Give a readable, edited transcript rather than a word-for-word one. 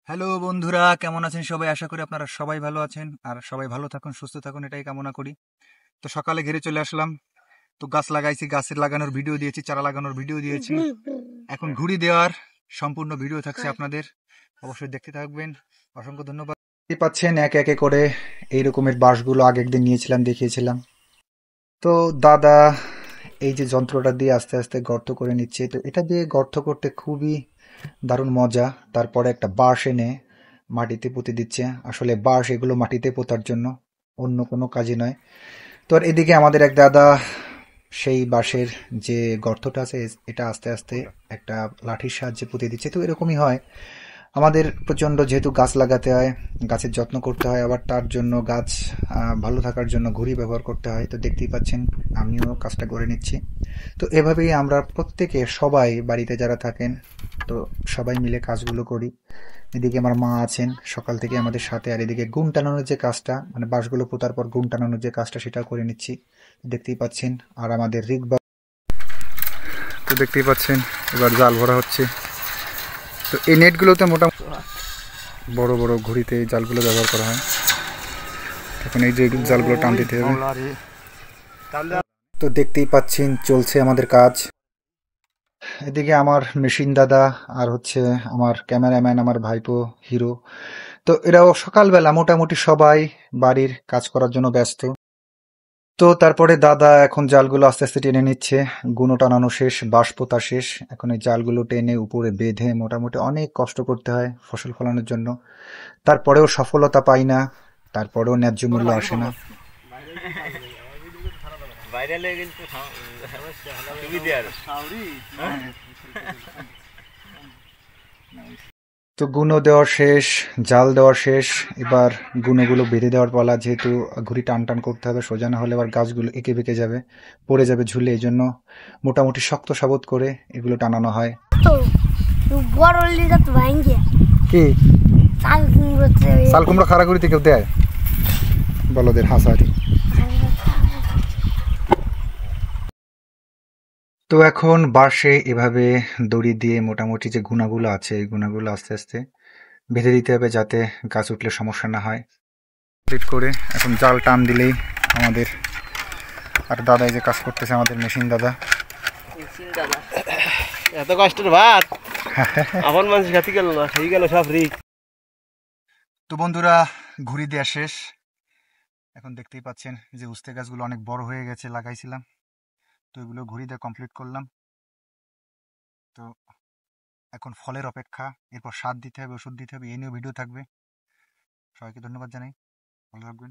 Hello বন্ধুরা, কেমন আছেন সবাই? আশা করি আপনারা সবাই ভালো আছেন আর সবাই ভালো থাকুন, সুস্থ থাকুন, এটাই কামনা করি। তো সকালে ঘেরে চলে আসলাম। তো গাছ লাগাইছি, গাছের লাগানোর ভিডিও দিয়েছি, চারা লাগানোর ভিডিও দিয়েছি। এখন ঘুড়ি দেওয়ার সম্পূর্ণ ভিডিও থাকছে আপনাদের, অবশ্যই দেখতে থাকবেন। অসংখ্য ধন্যবাদ। দেখতে পাচ্ছেন এক একে করে এই রকমের বাঁশগুলো আগে একদিন নিয়েছিলাম, দেখিয়েছিলাম। তো দাদা এই যে যন্ত্রটা দিয়ে আস্তে আস্তে গর্ত করে নিচ্ছে। তো এটা দিয়ে গর্ত করতে খুবই দারুণ মজা। তারপরে একটা বাঁশ এনে মাটিতে পুঁতে দিচ্ছে। আসলে বাঁশ এগুলো মাটিতে পোঁতার জন্য, অন্য কোনো কাজে নয়। তো আর এদিকে আমাদের এক দাদা সেই বাঁশের যে গর্তটা আছে এটা আস্তে আস্তে একটা লাঠির সাহায্যে পুঁতে দিচ্ছে। তো এরকমই হয় আমাদের প্রচণ্ড, যেহেতু গাছ লাগাতে হয়, গাছের যত্ন করতে হয়, আবার তার জন্য গাছ ভালো থাকার জন্য ঘুড়ি ব্যবহার করতে হয়। তো দেখতেই পাচ্ছেন আমিও কাজটা করে নিচ্ছি। তো এভাবেই আমরা প্রত্যেকে, সবাই বাড়িতে যারা থাকেন, তো সবাই মিলে কাজগুলো করি। এদিকে আমার মা আছেন সকাল থেকে আমাদের সাথে, আর এদিকে গুণ টানানোর যে কাজটা, মানে বাঁশগুলো পোতার পর গুণ টানানোর যে কাজটা, সেটাও করে নিচ্ছি। দেখতেই পাচ্ছেন। আর আমাদের তো দেখতেই পাচ্ছেন এবার জাল ভরা হচ্ছে। তো এই নেটগুলোতে মোটামুটি বড় বড় ঘুড়িতে এই জালগুলো ব্যবহার করা হয়। এখন এই যে জালগুলো টান দিতে হবে। তো দেখতেই পাচ্ছেন চলছে আমাদের কাজ। এদিকে আমার মেশিন দাদা আর হচ্ছে আমার ক্যামেরাম্যান, আমার ভাইপো হিরো। তো এরাও সকালবেলা মোটামুটি সবাই বাড়ির কাজ করার জন্য ব্যস্ত। তো তারপরে দাদা এখন জালগুলো আস্তে আস্তে টেনে নিচ্ছে। গুনো টানানো শেষ, বাঁশ পোতা শেষ। এখন এই জালগুলো টেনে উপরে বেঁধে, মোটামুটি অনেক কষ্ট করতে হয় ফসল ফলানোর জন্য। তারপরেও সফলতা পাই না, তারপরেও ন্যায্য মূল্য আসে না। তো গুঁড়ো দেওয়া শেষ, জাল দেওয়া শেষ। এবার গুঁড়োগুলো বেঁধে দেওয়ার পালা। যেহেতু ঘুড়ি টান টান করতে হবে, সোজা না হলে আবার গাছগুলো এঁকে বেঁকে যাবে, পড়ে যাবে ঝুলে। এই জন্য মোটামুটি শক্ত সাবত করে এগুলো টানানো হয়। কি শাল কুমড়ো খাড়াগুড়িতে কেউ দেয়? বলদের হাসারি। তো এখন বাঁশে এভাবে দড়ি দিয়ে মোটামুটি যে গুণাগুলো আছে, এই গুণাগুলো আস্তে আস্তে বেঁধে দিতে হবে, যাতে গাছ উঠলে সমস্যা না হয়। কমপ্লিট করে এখন জাল টান দিলেই আমাদের, আর দাদা এই যে কাজ করতেছে, আমাদের মেশিন দাদা। এত কষ্টের ভাত আপন মানুষ খাতি গেল না, খেয়ে গেল সব রিক। তো বন্ধুরা, ঘুড়ি দেওয়া শেষ। এখন দেখতেই পাচ্ছেন যে উস্তে গাছগুলো অনেক বড় হয়ে গেছে, লাগাইছিলাম। তো এগুলো ঘুড়ি দিয়ে কমপ্লিট করলাম। তো এখন ফলের অপেক্ষা, এরপর সার দিতে হবে, ওষুধ দিতে হবে, এই নিয়েও ভিডিও থাকবে। সবাইকে ধন্যবাদ জানাই, ভালো থাকবেন।